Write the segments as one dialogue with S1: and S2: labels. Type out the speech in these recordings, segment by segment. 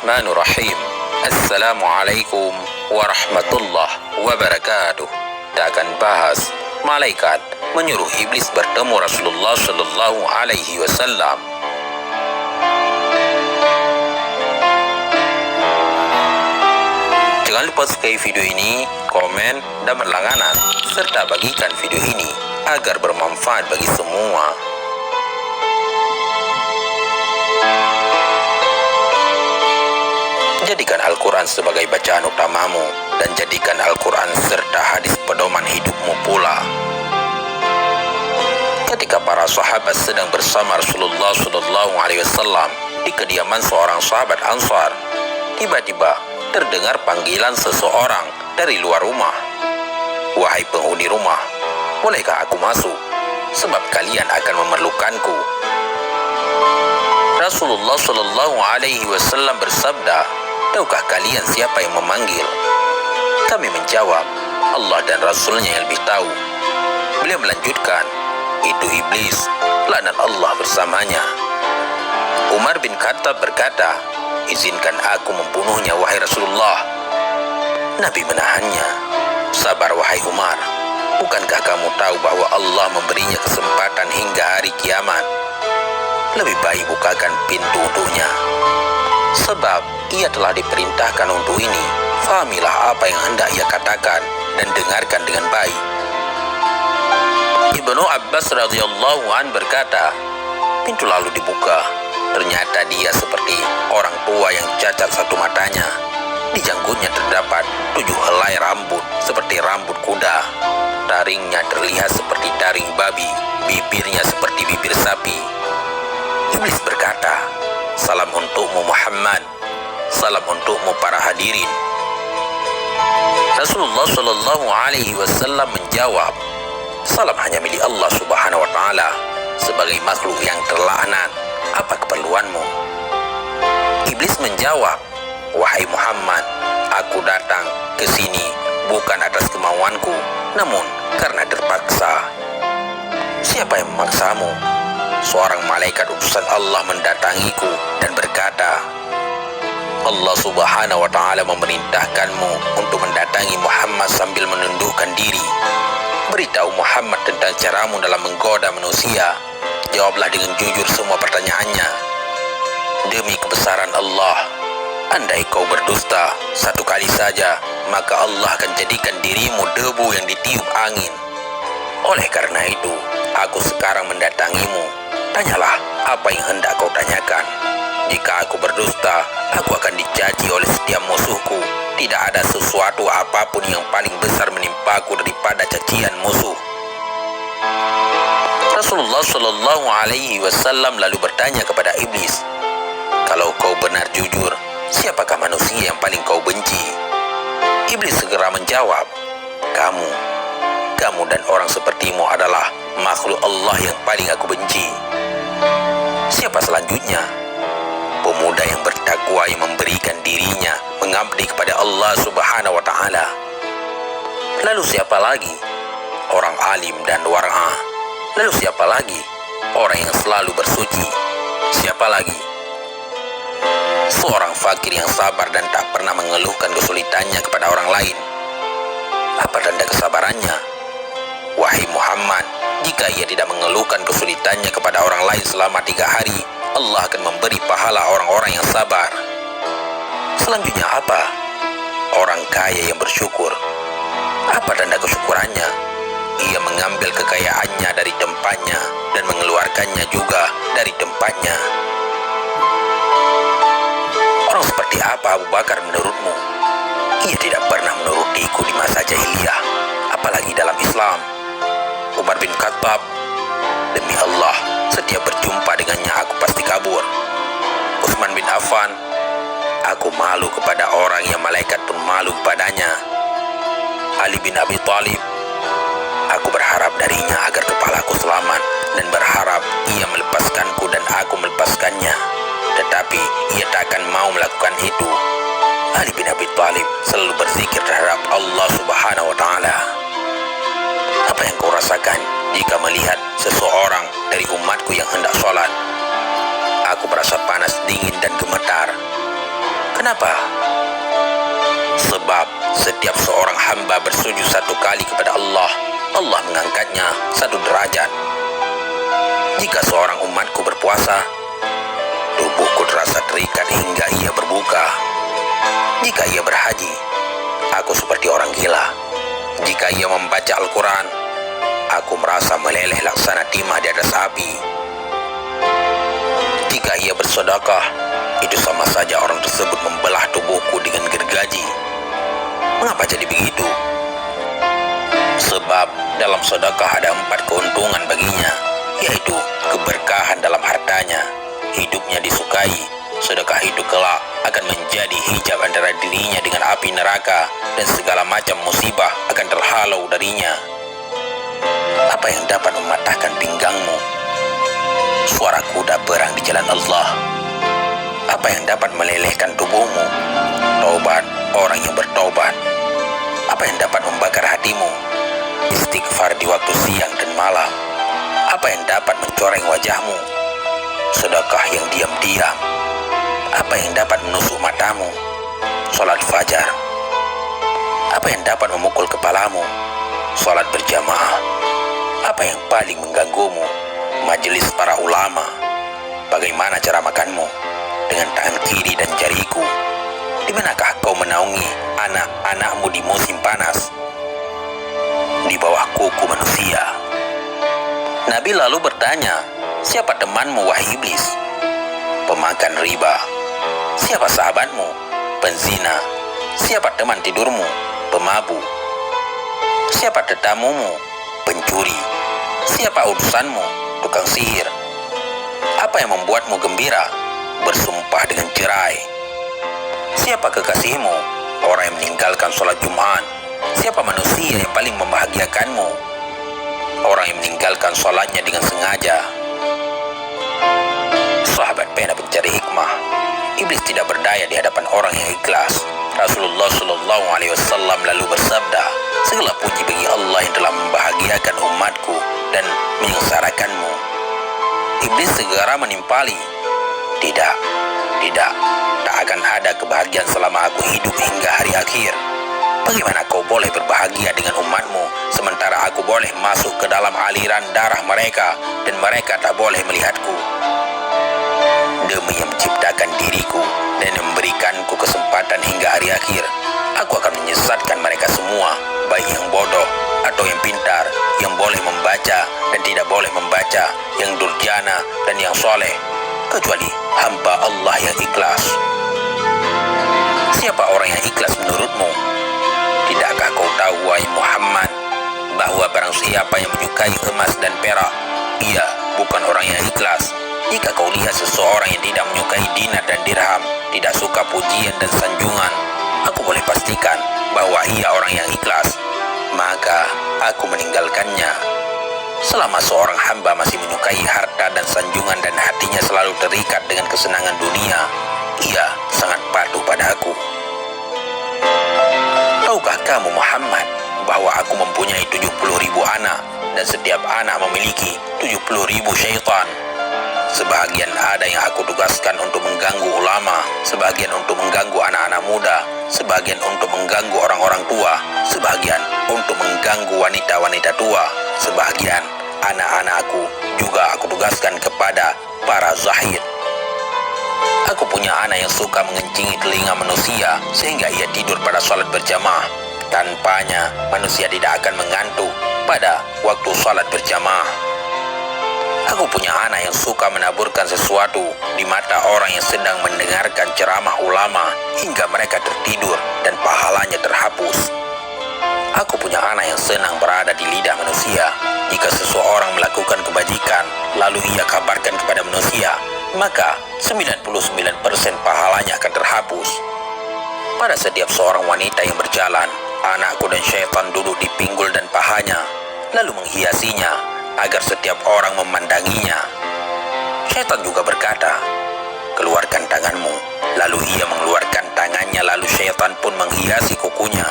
S1: Bismillahirrahmanirrahim. Assalamualaikum warahmatullahi wabarakatuh. Kita akan bahas malaikat menyuruh iblis bertemu Rasulullah Shallallahu Alaihi Wasallam. Jangan lupa subscribe video ini, komen, dan berlangganan, serta bagikan video ini agar bermanfaat bagi semua. Jadikan Al-Quran sebagai bacaan utamamu, dan jadikan Al-Quran serta hadis pedoman hidupmu pula. Ketika para sahabat sedang bersama Rasulullah SAW di kediaman seorang sahabat Ansar, tiba-tiba terdengar panggilan seseorang dari luar rumah. "Wahai penghuni rumah, bolehkah aku masuk? Sebab kalian akan memerlukanku." Rasulullah SAW bersabda, "Tahukah kalian siapa yang memanggil?" Kami menjawab, "Allah dan Rasulnya yang lebih tahu." Beliau melanjutkan, "Itu iblis, laknat Allah bersamanya." Umar bin Khattab berkata, "Izinkan aku membunuhnya, wahai Rasulullah." Nabi menahannya. "Sabar, wahai Umar, bukankah kamu tahu bahwa Allah memberinya kesempatan hingga hari kiamat? Lebih baik bukakan pintu untuknya, sebab ia telah diperintahkan untuk ini. Fahamilah apa yang hendak ia katakan dan dengarkan dengan baik." Ibnu Abbas radhiyallahu an berkata, pintu lalu dibuka. Ternyata dia seperti orang tua yang cacat satu matanya. Di janggutnya terdapat 7 helai rambut seperti rambut kuda. Taringnya terlihat seperti taring babi, bibirnya seperti bibir sapi. Iblis berkata, "Salam untukmu Muhammad, salam untukmu para hadirin." Rasulullah Shallallahu Alaihi Wasallam menjawab, "Salam hanya milik Allah Subhanahu Wa Taala. Sebagai makhluk yang terlaknat, apa keperluanmu?" Iblis menjawab, "Wahai Muhammad, aku datang ke sini bukan atas kemauanku, namun karena terpaksa." "Siapa yang memaksamu?" "Seorang malaikat utusan Allah mendatangiku dan berkata, Allah Subhanahu wa Ta'ala memerintahkanmu untuk mendatangi Muhammad sambil menundukkan diri. Beritahu Muhammad tentang caramu dalam menggoda manusia. Jawablah dengan jujur semua pertanyaannya. Demi kebesaran Allah, andai kau berdusta satu kali saja, maka Allah akan jadikan dirimu debu yang ditiup angin. Oleh karena itu, aku sekarang mendatangimu. Tanyalah apa yang hendak kau tanyakan. Jika aku berdusta, aku akan dicaci oleh setiap musuhku. Tidak ada sesuatu apapun yang paling besar menimpaku daripada cacian musuh." Rasulullah Shallallahu Alaihi Wasallam lalu bertanya kepada iblis, "Kalau kau benar jujur, siapakah manusia yang paling kau benci?" Iblis segera menjawab, Kamu dan orang sepertimu adalah makhluk Allah yang paling aku benci." "Siapa selanjutnya?" "Pemuda yang bertakwa yang memberikan dirinya mengabdi kepada Allah Subhanahu wa Ta'ala." "Lalu siapa lagi?" "Orang alim dan wara'ah." "Lalu siapa lagi?" "Orang yang selalu bersuci." "Siapa lagi?" "Seorang fakir yang sabar dan tak pernah mengeluhkan kesulitannya kepada orang lain." "Apa tanda kesabarannya?" "Wahai Muhammad, jika ia tidak mengeluhkan kesulitannya kepada orang lain selama 3 hari, Allah akan memberi pahala orang-orang yang sabar." "Selanjutnya apa?" "Orang kaya yang bersyukur." "Apa tanda kesyukurannya?" "Ia mengambil kekayaannya dari tempatnya dan mengeluarkannya juga dari tempatnya." "Orang seperti apa Abu Bakar menurutmu?" "Ia tidak pernah menurutiku di masa jahiliyah, apalagi dalam Islam." Umar bin Khattab, "Demi Allah, setiap berjumpa dengannya aku pasti kabur." Utsman bin Affan, "Aku malu kepada orang yang malaikat pun malu kepadanya." Ali bin Abi Thalib, "Aku berharap darinya agar kepalaku selamat dan berharap ia melepaskanku dan aku melepaskannya, tetapi ia takkan mau melakukan itu." Ali bin Abi Thalib selalu berzikir terhadap Allah Subhanahu wa Ta'ala. "Apa yang kau rasakan jika melihat seseorang dari umatku yang hendak sholat?" "Aku merasa panas, dingin, dan gemetar." Kenapa? Sebab setiap seorang hamba bersujud satu kali kepada Allah, Allah mengangkatnya satu derajat. Jika seorang umatku berpuasa, tubuhku terasa terikat hingga ia berbuka. Jika ia berhaji, aku seperti orang gila. Jika ia membaca Al-Quran, aku merasa meleleh laksana timah di atas api. Jika ia bersedekah, itu sama saja orang tersebut membelah tubuhku dengan gergaji. Mengapa jadi begitu? Sebab dalam sedekah ada 4 keuntungan baginya, yaitu keberkahan dalam hartanya, hidupnya disukai. Sedekah itu kelak akan menjadi hijab antara dirinya dengan api neraka, dan segala macam musibah akan terhalau darinya. Apa yang dapat mematahkan pinggangmu? Suara kuda perang di jalan Allah. Apa yang dapat melelehkan tubuhmu? Taubat orang yang bertaubat. Apa yang dapat membakar hatimu? Istighfar di waktu siang dan malam. Apa yang dapat mencoreng wajahmu? Sedekah yang diam-diam. Apa yang dapat menusuk matamu? Salat fajar. Apa yang dapat memukul kepalamu? Salat berjamaah. Apa yang paling mengganggumu? Majelis para ulama. Bagaimana cara makanmu? Dengan tangan kiri dan jariku. Di manakah kau menaungi anak-anakmu di musim panas? Di bawah kuku manusia. Nabi lalu bertanya, siapa temanmu wahai iblis? Pemakan riba. Siapa sahabatmu? Penzina. Siapa teman tidurmu? Pemabuk. Siapa tetamumu? Pencuri. Siapa utusanmu? Tukang sihir. Apa yang membuatmu gembira? Bersumpah dengan cerai. Siapa kekasihmu? Orang yang meninggalkan sholat Jumat. Siapa manusia yang paling membahagiakanmu? Orang yang meninggalkan sholatnya dengan sengaja. Sahabat pena pencari hikmah. Iblis tidak berdaya di hadapan orang yang ikhlas. Rasulullah SAW lalu bersabda, segala puji bagi Allah yang telah membahagiakan umatku dan menyengsarakanmu. Iblis segera menimpali, tidak, tak akan ada kebahagiaan selama aku hidup hingga hari akhir. Bagaimana kau boleh berbahagia dengan umatmu, sementara aku boleh masuk ke dalam aliran darah mereka, dan mereka tak boleh melihatku? Demi yang menciptakan diriku dan memberikanku kesempatan hingga hari akhir, aku akan menyesatkan mereka semua, baik yang bodoh atau yang pintar, yang boleh membaca dan tidak boleh membaca, yang durjana dan yang soleh, kecuali hamba Allah yang ikhlas. Siapa orang yang ikhlas menurutmu? Tidakkah kau tahu, wahai Muhammad, bahwa barang siapa yang menyukai emas dan perak, ia bukan orang yang ikhlas. Jika kau lihat seseorang yang tidak menyukai dinar dan dirham, tidak suka pujian dan sanjungan, aku boleh pastikan bahwa ia orang yang ikhlas, maka aku meninggalkannya. Selama seorang hamba masih menyukai harta dan sanjungan dan hatinya selalu terikat dengan kesenangan dunia, ia sangat patuh pada aku. Tahukah kamu Muhammad bahwa aku mempunyai 70.000 anak, dan setiap anak memiliki 70.000 syaitan? Sebahagian ada yang aku tugaskan untuk mengganggu ulama, sebagian untuk mengganggu anak-anak muda, sebagian untuk mengganggu orang-orang tua, sebagian untuk mengganggu wanita-wanita tua, sebagian anak-anakku juga aku tugaskan kepada para zahid. Aku punya anak yang suka mengencingi telinga manusia sehingga ia tidur pada sholat berjamaah. Tanpanya manusia tidak akan mengantuk pada waktu sholat berjamaah. Aku punya anak yang suka menaburkan sesuatu di mata orang yang sedang mendengarkan ceramah ulama hingga mereka tertidur dan pahalanya terhapus. Aku punya anak yang senang berada di lidah manusia. Jika seseorang melakukan kebajikan lalu ia kabarkan kepada manusia, maka 99% pahalanya akan terhapus. Pada setiap seorang wanita yang berjalan, anakku dan syaitan duduk di pinggul dan pahanya, lalu menghiasinya agar setiap orang memandanginya. Syaitan juga berkata, keluarkan tanganmu. Lalu ia mengeluarkan tangannya, lalu syaitan pun menghiasi kukunya.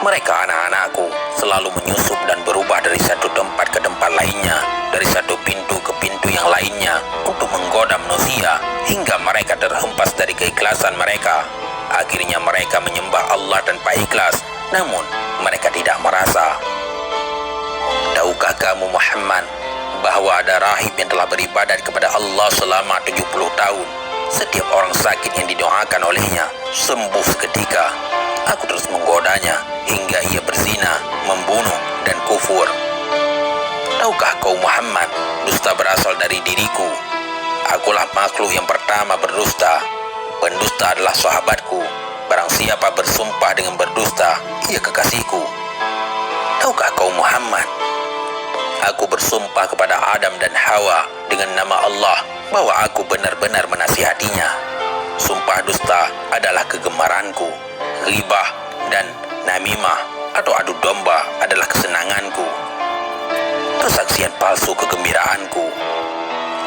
S1: Mereka anak-anakku selalu menyusup dan berubah dari satu tempat ke tempat lainnya, dari satu pintu ke pintu yang lainnya untuk menggoda manusia hingga mereka terhempas dari keikhlasan mereka. Akhirnya mereka menyembah Allah tanpa ikhlas, namun mereka tidak merasa. Tahukah kamu Muhammad bahwa ada rahib yang telah beribadat kepada Allah selama 70 tahun? Setiap orang sakit yang didoakan olehnya sembuh seketika. Aku terus menggodanya hingga ia berzina, membunuh, dan kufur. Tahukah kau Muhammad, dusta berasal dari diriku. Akulah makhluk yang pertama berdusta. Pendusta adalah sahabatku. Barang siapa bersumpah dengan berdusta, ia kekasihku. Tahukah kau Muhammad, aku bersumpah kepada Adam dan Hawa dengan nama Allah bahwa aku benar-benar menasihatinya. Sumpah dusta adalah kegemaranku. Ghibah dan namimah atau adu domba adalah kesenanganku. Persaksian palsu kegembiraanku.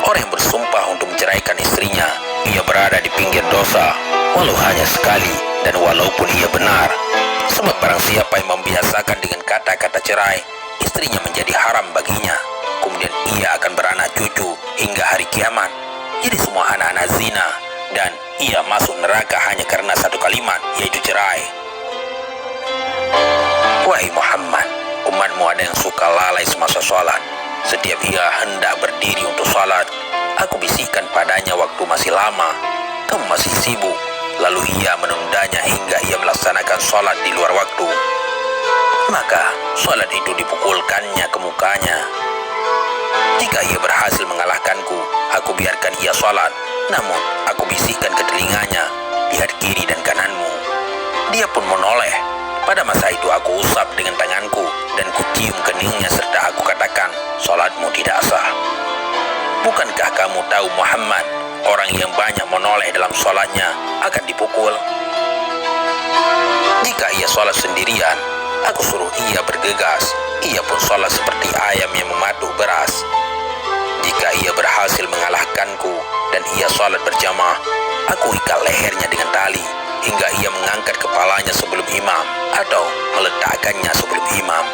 S1: Orang yang bersumpah untuk menceraikan istrinya, ia berada di pinggir dosa, walau hanya sekali dan walaupun ia benar. Sebab barang siapa yang membiasakan dengan kata-kata cerai, istrinya menjadi haram baginya. Kemudian ia akan beranak cucu hingga hari kiamat. Jadi semua anak-anak zina, dan ia masuk neraka hanya karena satu kalimat, yaitu cerai. Wahai Muhammad, umatmu ada yang suka lalai semasa sholat. Setiap ia hendak berdiri untuk sholat, aku bisikkan padanya waktu masih lama. Kamu masih sibuk. Lalu ia menundanya hingga ia melaksanakan sholat di luar waktu. Maka sholat itu dipukulkannya ke mukanya. Jika ia berhasil mengalahkanku, aku biarkan ia sholat. Namun aku bisikkan ke telinganya, lihat kiri dan kananmu. Dia pun menoleh. Pada masa itu aku usap dengan tanganku dan kucium keningnya serta aku katakan, sholatmu tidak sah. Bukankah kamu tahu Muhammad, orang yang banyak menoleh dalam sholatnya akan dipukul? Jika ia sholat sendirian, aku suruh ia bergegas. Ia pun sholat seperti ayam yang mematuk beras. Jika ia berhasil mengalahkanku dan ia sholat berjamaah, aku ikat lehernya dengan tali hingga ia mengangkat kepalanya sebelum imam atau meletakkannya sebelum imam.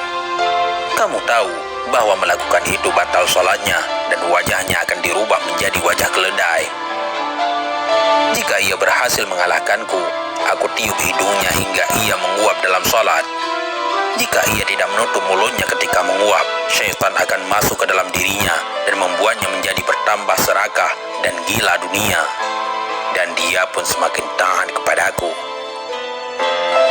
S1: Kamu tahu bahwa melakukan itu batal sholatnya dan wajahnya akan dirubah menjadi wajah keledai. Jika ia berhasil mengalahkanku, aku tiup hidungnya hingga ia menguap dalam sholat. Jika ia tidak menutup mulutnya ketika menguap, syaitan akan masuk ke dalam dirinya dan membuatnya menjadi bertambah serakah dan gila dunia. Dan dia pun semakin taat kepadaku.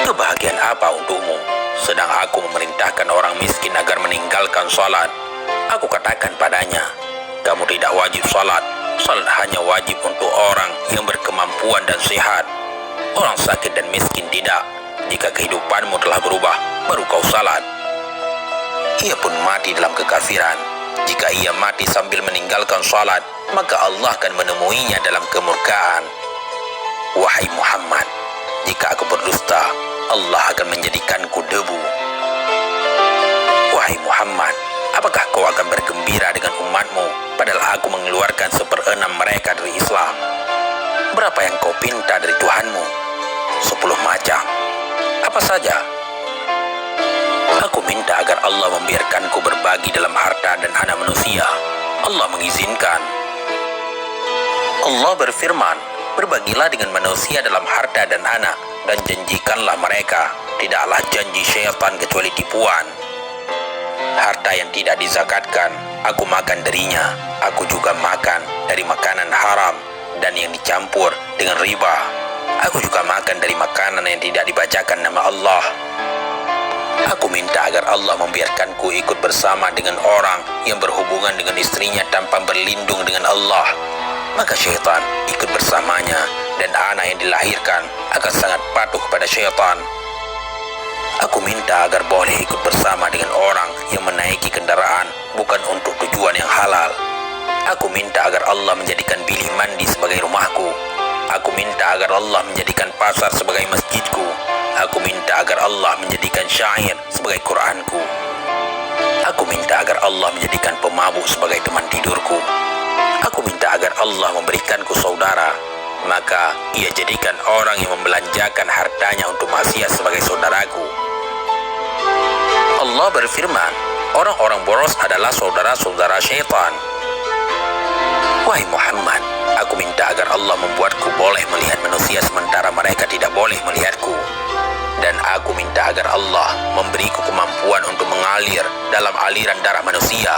S1: Kebahagiaan apa untukmu? Sedang aku memerintahkan orang miskin agar meninggalkan sholat. Aku katakan padanya, kamu tidak wajib sholat. Sholat hanya wajib untuk orang yang berkemampuan dan sehat. Orang sakit dan miskin tidak. Jika kehidupanmu telah berubah, baru kau salat. Ia pun mati dalam kekafiran. Jika ia mati sambil meninggalkan salat, maka Allah akan menemuinya dalam kemurkaan. Wahai Muhammad, jika aku berdusta, Allah akan menjadikanku debu. Wahai Muhammad, apakah kau akan bergembira dengan umatmu, padahal aku mengeluarkan 1/6 mereka dari Islam? Berapa yang kau pinta dari Tuhanmu? 10 macam. Apa saja? Aku minta agar Allah membiarkanku berbagi dalam harta dan anak manusia. Allah mengizinkan. Allah berfirman, berbagilah dengan manusia dalam harta dan anak, dan janjikanlah mereka. Tidaklah janji syaitan kecuali tipuan. Harta yang tidak dizakatkan, aku makan darinya. Aku juga makan dari makanan haram dan yang dicampur dengan riba. Aku juga makan dari makanan yang tidak dibacakan nama Allah. Aku minta agar Allah membiarkanku ikut bersama dengan orang yang berhubungan dengan istrinya tanpa berlindung dengan Allah. Maka syaitan ikut bersamanya, dan anak yang dilahirkan akan sangat patuh kepada syaitan. Aku minta agar boleh ikut bersama dengan orang yang menaiki kendaraan bukan untuk tujuan yang halal. Aku minta agar Allah menjadikan bilik mandi sebagai rumahku. Aku minta agar Allah menjadikan pasar sebagai masjidku. Aku minta agar Allah menjadikan syair sebagai Quranku. Aku minta agar Allah menjadikan pemabuk sebagai teman tidurku. Aku minta agar Allah memberikanku saudara, maka ia jadikan orang yang membelanjakan hartanya untuk maksiat sebagai saudaraku. berfirman, orang-orang boros adalah saudara-saudara syaitan. Wahai Muhammad, aku minta agar Allah membuatku boleh melihat manusia sementara mereka tidak boleh melihatku. Dan aku minta agar Allah memberiku kemampuan untuk mengalir dalam aliran darah manusia.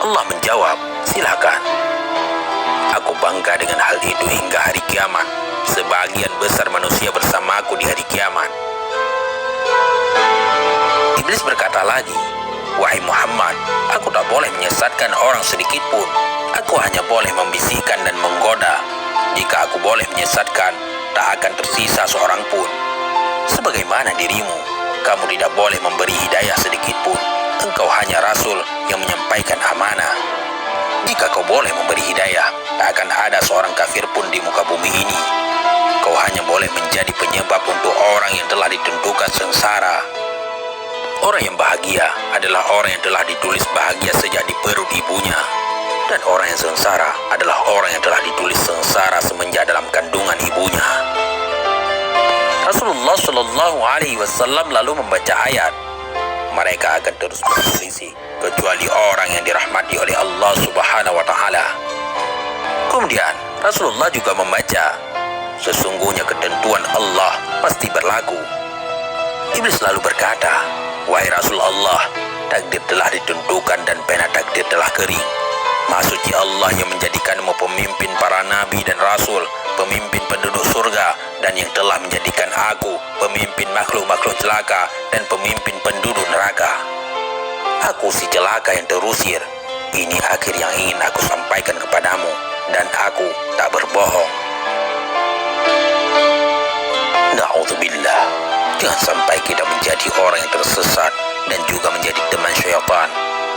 S1: Allah menjawab, silakan. Aku bangga dengan hal itu hingga hari kiamat. Sebagian besar manusia bersamaku di hari kiamat. Iblis berkata lagi, wahai Muhammad, aku tak boleh menyesatkan orang sedikit pun. Aku hanya boleh membisikkan dan menggoda. Jika aku boleh menyesatkan, tak akan tersisa seorang pun. Sebagaimana dirimu, kamu tidak boleh memberi hidayah sedikit pun. Engkau hanya rasul yang menyampaikan amanah. Jika kau boleh memberi hidayah, tak akan ada seorang kafir pun di muka bumi ini. Kau hanya boleh menjadi penyebab untuk orang yang telah ditentukan sengsara. Orang yang bahagia adalah orang yang telah ditulis bahagia sejak di perut ibunya. Dan orang yang sengsara adalah orang yang telah ditulis sengsara semenjak dalam kandungan ibunya. Rasulullah Shallallahu Alaihi Wasallam lalu membaca ayat, mereka akan terus berselisih kecuali orang yang dirahmati oleh Allah Subhanahu Wa Taala. Kemudian Rasulullah juga membaca, sesungguhnya ketentuan Allah pasti berlaku. Iblis lalu berkata, wahai Rasulullah, takdir telah ditentukan dan pena takdir telah kering. Maksudnya Allah yang menjadikanmu pemimpin para nabi dan rasul, pemimpin penduduk surga, dan yang telah menjadikan aku pemimpin makhluk-makhluk celaka dan pemimpin penduduk neraka. Aku si celaka yang terusir. Ini akhir yang ingin aku sampaikan kepadamu, dan aku tak berbohong. Na'udzubillah. Jangan sampai kita menjadi orang yang tersesat dan juga menjadi teman syaitan.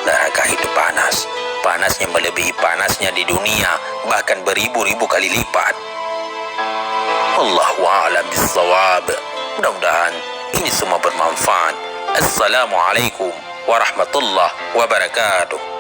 S1: Neraka itu panas. Panasnya melebihi panasnya di dunia, bahkan beribu-ribu kali lipat. Allahu a'lam bissawab. Mudah-mudahan ini semua bermanfaat. Assalamualaikum warahmatullahi wabarakatuh.